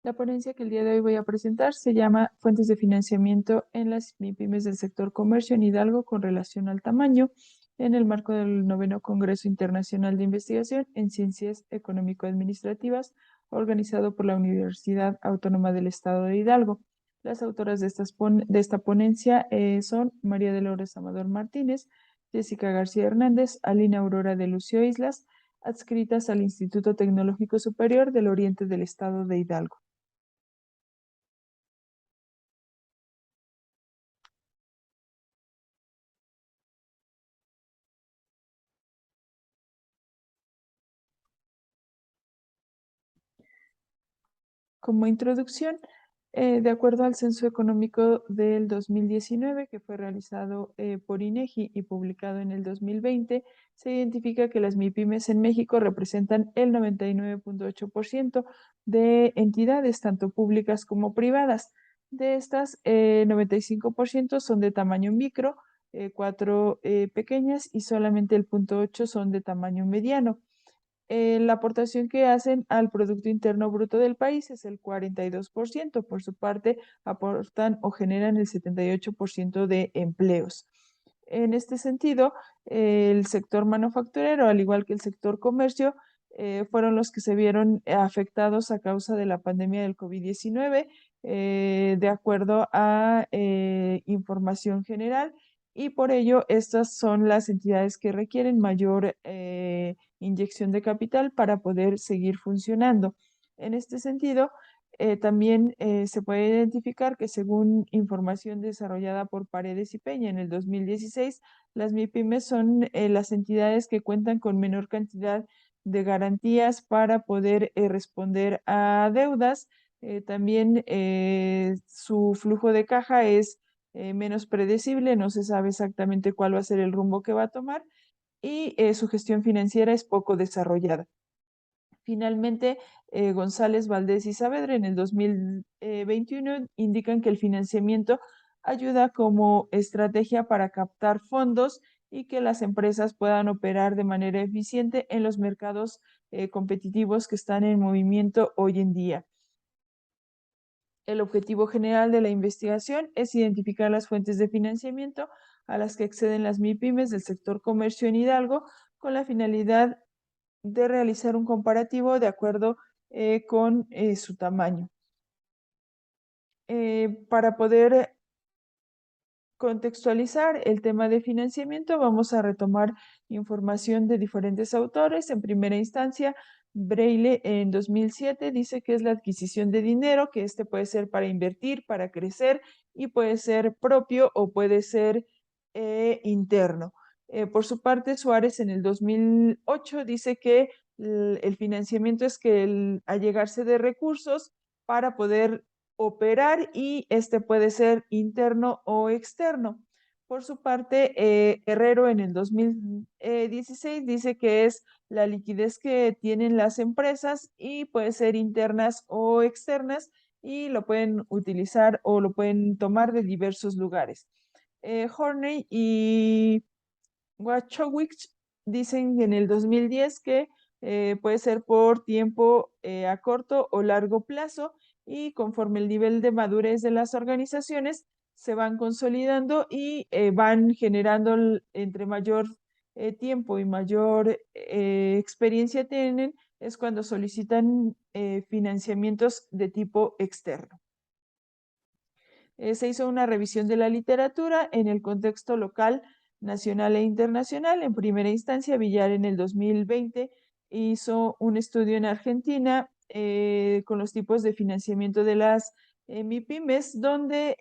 La ponencia que el día de hoy voy a presentar se llama Fuentes de financiamiento en las MIPYMES del sector comercio en Hidalgo con relación al tamaño, en el marco del 9º Congreso Internacional de Investigación en Ciencias Económico-Administrativas, organizado por la Universidad Autónoma del Estado de Hidalgo. Las autoras de esta ponencia son María Dolores Amador Martínez, Jessica García Hernández, Alina Aurora de Lucio Islas, adscritas al Instituto Tecnológico Superior del Oriente del Estado de Hidalgo. Como introducción, de acuerdo al Censo Económico del 2019, que fue realizado por INEGI y publicado en el 2020, se identifica que las MIPYMES en México representan el 99.8% de entidades, tanto públicas como privadas. De estas, 95% son de tamaño micro, 4 pequeñas y solamente el 0.8 son de tamaño mediano. La aportación que hacen al Producto Interno Bruto del país es el 42%. Por su parte, aportan o generan el 78% de empleos. En este sentido, el sector manufacturero, al igual que el sector comercio, fueron los que se vieron afectados a causa de la pandemia del COVID-19, de acuerdo a información general, y por ello estas son las entidades que requieren mayor inyección de capital para poder seguir funcionando. En este sentido, también se puede identificar que según información desarrollada por Paredes y Peña en el 2016, las MIPYMES son las entidades que cuentan con menor cantidad de garantías para poder responder a deudas. También su flujo de caja es menos predecible, no se sabe exactamente cuál va a ser el rumbo que va a tomar, y su gestión financiera es poco desarrollada. Finalmente, González, Valdés y Saavedra en el 2021 indican que el financiamiento ayuda como estrategia para captar fondos y que las empresas puedan operar de manera eficiente en los mercados competitivos que están en movimiento hoy en día. El objetivo general de la investigación es identificar las fuentes de financiamiento a las que acceden las MIPYMES del sector comercio en Hidalgo, con la finalidad de realizar un comparativo de acuerdo con su tamaño. Para poder contextualizar el tema de financiamiento, vamos a retomar información de diferentes autores. En primera instancia, Braille en 2007 dice que es la adquisición de dinero, que este puede ser para invertir, para crecer, y puede ser propio o puede ser interno. Por su parte, Suárez en el 2008 dice que el financiamiento es que el allegarse de recursos para poder operar, y este puede ser interno o externo. Por su parte, Herrero en el 2016 dice que es la liquidez que tienen las empresas y puede ser internas o externas, y lo pueden utilizar o lo pueden tomar de diversos lugares. Horney y Wachowicz dicen en el 2010 que puede ser por tiempo a corto o largo plazo, y conforme el nivel de madurez de las organizaciones se van consolidando y van generando entre mayor tiempo y mayor experiencia tienen, es cuando solicitan financiamientos de tipo externo. Se hizo una revisión de la literatura en el contexto local, nacional e internacional. En primera instancia, Villar en el 2020 hizo un estudio en Argentina con los tipos de financiamiento de las MIPYMES, donde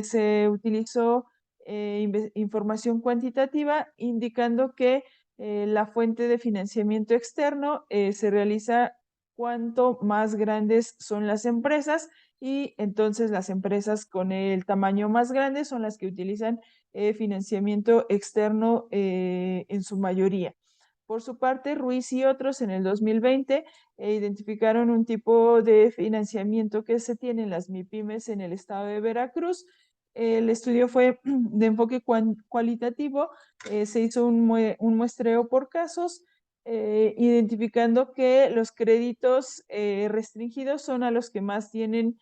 se utilizó información cuantitativa indicando que la fuente de financiamiento externo se realiza cuanto más grandes son las empresas, y entonces las empresas con el tamaño más grande son las que utilizan financiamiento externo en su mayoría. Por su parte, Ruiz y otros en el 2020 identificaron un tipo de financiamiento que se tiene en las MIPYMES en el estado de Veracruz. El estudio fue de enfoque cualitativo, se hizo un muestreo por casos, identificando que los créditos restringidos son a los que más tienen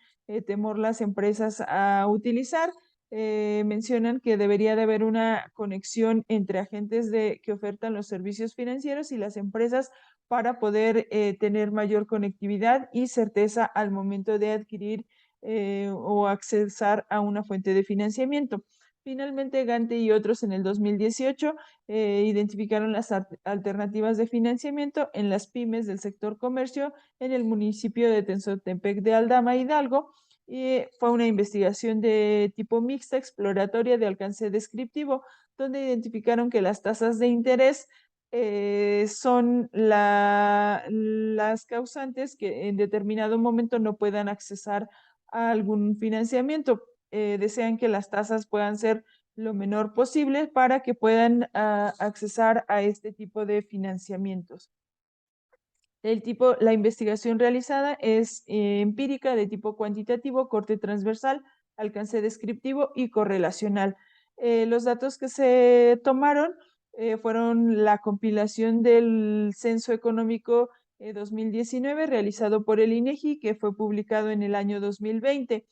temor las empresas a utilizar. Mencionan que debería de haber una conexión entre agentes que ofertan los servicios financieros y las empresas para poder tener mayor conectividad y certeza al momento de adquirir o accesar a una fuente de financiamiento. Finalmente, Gante y otros en el 2018 identificaron las alternativas de financiamiento en las pymes del sector comercio en el municipio de Tenzotepec de Aldama, Hidalgo. Y fue una investigación de tipo mixta, exploratoria, de alcance descriptivo, donde identificaron que las tasas de interés son las causantes que en determinado momento no puedan accesar a algún financiamiento. Desean que las tasas puedan ser lo menor posible para que puedan accesar a este tipo de financiamientos. La investigación realizada es empírica, de tipo cuantitativo, corte transversal, alcance descriptivo y correlacional. Los datos que se tomaron fueron la compilación del Censo Económico 2019 realizado por el INEGI, que fue publicado en el año 2020.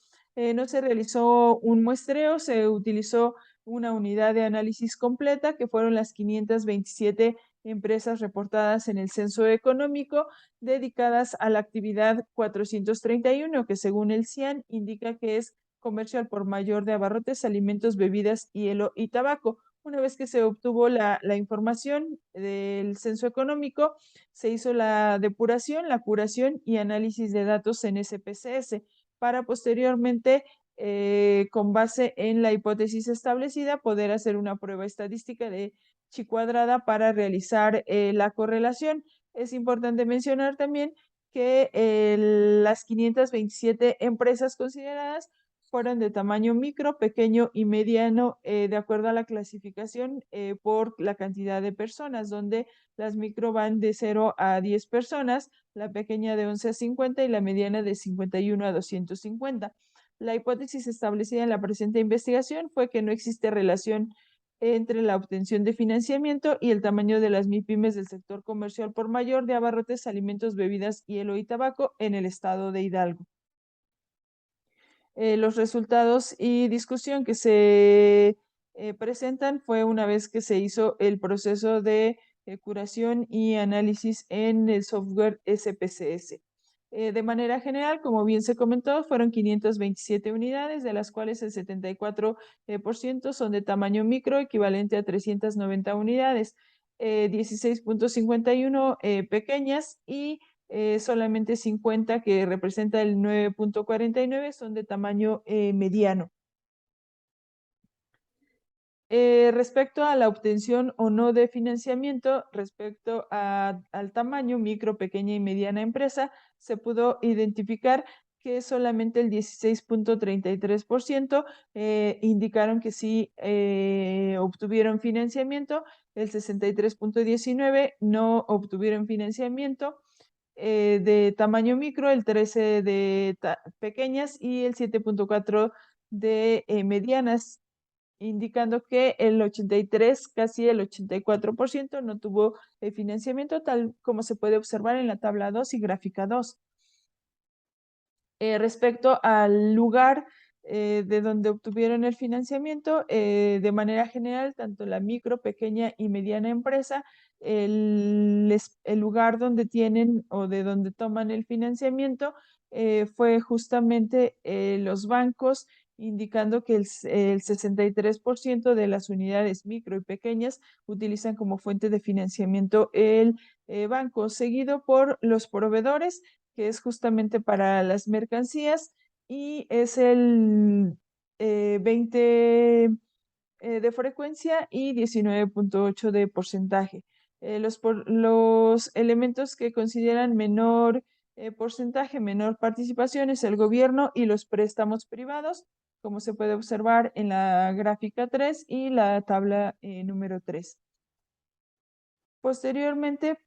No se realizó un muestreo, se utilizó una unidad de análisis completa, que fueron las 527 empresas reportadas en el censo económico dedicadas a la actividad 431, que según el CIAN indica que es comercio al por mayor de abarrotes, alimentos, bebidas, hielo y tabaco. Una vez que se obtuvo la información del censo económico, se hizo la depuración, la curación y análisis de datos en SPSS para posteriormente, con base en la hipótesis establecida, poder hacer una prueba estadística de chi cuadrada para realizar la correlación. Es importante mencionar también que las 527 empresas consideradas fueron de tamaño micro, pequeño y mediano, de acuerdo a la clasificación por la cantidad de personas, donde las micro van de 0 a 10 personas, la pequeña de 11 a 50 y la mediana de 51 a 250. La hipótesis establecida en la presente investigación fue que no existe relación entre la obtención de financiamiento y el tamaño de las MIPYMES del sector comercial por mayor de abarrotes, alimentos, bebidas, hielo y tabaco en el estado de Hidalgo. Los resultados y discusión que se presentan fue una vez que se hizo el proceso de curación y análisis en el software SPSS. De manera general, como bien se comentó, fueron 527 unidades, de las cuales el 74% son de tamaño micro, equivalente a 390 unidades, 16.51 pequeñas y solamente 50, que representa el 9.49, son de tamaño mediano. Respecto a la obtención o no de financiamiento, respecto al tamaño micro, pequeña y mediana empresa, se pudo identificar que solamente el 16.33% indicaron que sí obtuvieron financiamiento, el 63.19% no obtuvieron financiamiento, de tamaño micro, el 13% de pequeñas y el 7.4% de medianas, indicando que el 83, casi el 84% no tuvo financiamiento, tal como se puede observar en la tabla 2 y gráfica 2. Respecto al lugar de donde obtuvieron el financiamiento, de manera general, tanto la micro, pequeña y mediana empresa, el lugar donde tienen o de donde toman el financiamiento fue justamente los bancos, indicando que el 63% de las unidades micro y pequeñas utilizan como fuente de financiamiento el banco, seguido por los proveedores, que es justamente para las mercancías, y es el 20 de frecuencia y 19.8 de porcentaje. Los elementos que consideran menor porcentaje, menor participación, es el gobierno y los préstamos privados, como se puede observar en la gráfica 3 y la tabla número 3. Posteriormente,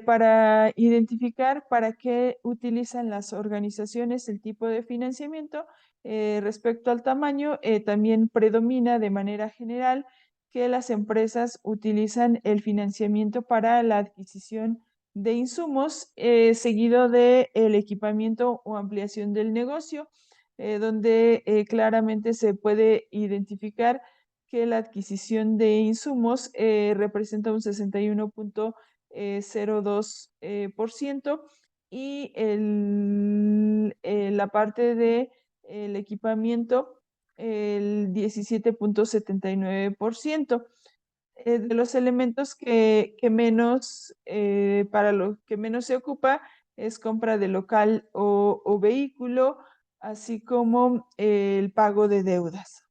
para identificar para qué utilizan las organizaciones el tipo de financiamiento, respecto al tamaño, también predomina de manera general que las empresas utilizan el financiamiento para la adquisición de insumos, seguido del equipamiento o ampliación del negocio, donde claramente se puede identificar que la adquisición de insumos representa un 61,02%, y la parte de el equipamiento el 17,79%. De los elementos que menos, para lo que menos se ocupa es compra de local o vehículo, así como el pago de deudas.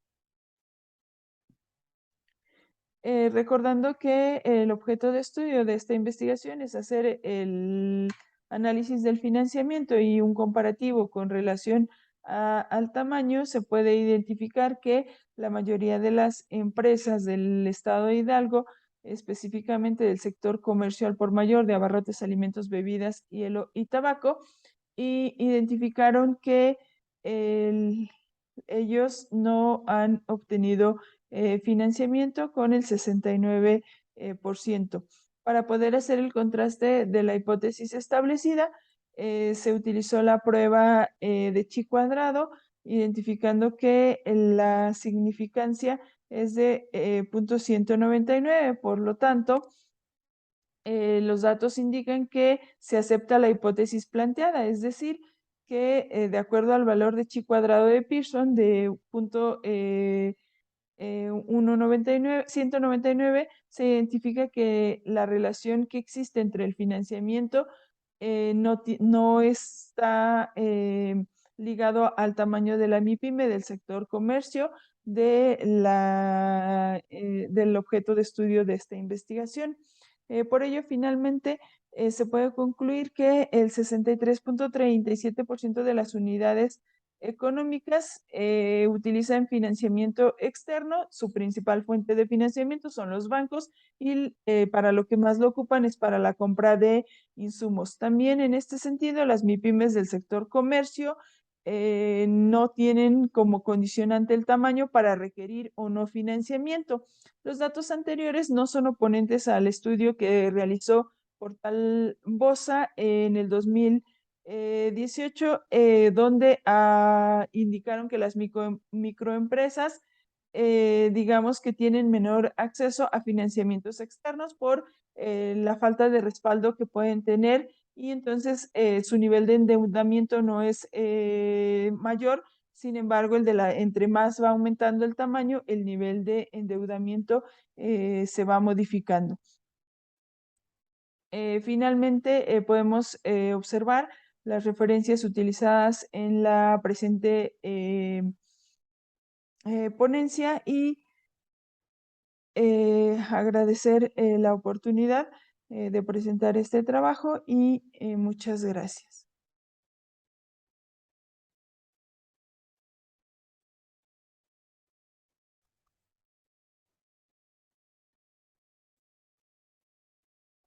Recordando que el objeto de estudio de esta investigación es hacer el análisis del financiamiento y un comparativo con relación al tamaño, se puede identificar que la mayoría de las empresas del estado de Hidalgo, específicamente del sector comercial por mayor de abarrotes, alimentos, bebidas, hielo y tabaco, identificaron que ellos no han obtenido financiamiento con el 69%. Para poder hacer el contraste de la hipótesis establecida, se utilizó la prueba de chi cuadrado, identificando que la significancia es de 0,199. Por lo tanto, los datos indican que se acepta la hipótesis planteada, es decir, que de acuerdo al valor de chi cuadrado de Pearson de 199, se identifica que la relación que existe entre el financiamiento no está ligado al tamaño de la MIPYME del sector comercio del objeto de estudio de esta investigación. Por ello, finalmente, se puede concluir que el 63,37% de las unidades económicas utilizan financiamiento externo. Su principal fuente de financiamiento son los bancos, y para lo que más lo ocupan es para la compra de insumos. También en este sentido, las MIPYMES del sector comercio no tienen como condicionante el tamaño para requerir o no financiamiento. Los datos anteriores no son oponentes al estudio que realizó Portal Bosa en el 2018, donde indicaron que las microempresas, digamos que tienen menor acceso a financiamientos externos por la falta de respaldo que pueden tener, y entonces su nivel de endeudamiento no es mayor. Sin embargo, entre más va aumentando el tamaño, el nivel de endeudamiento se va modificando. Finalmente, podemos observar las referencias utilizadas en la presente ponencia, y agradecer la oportunidad de presentar este trabajo, y muchas gracias.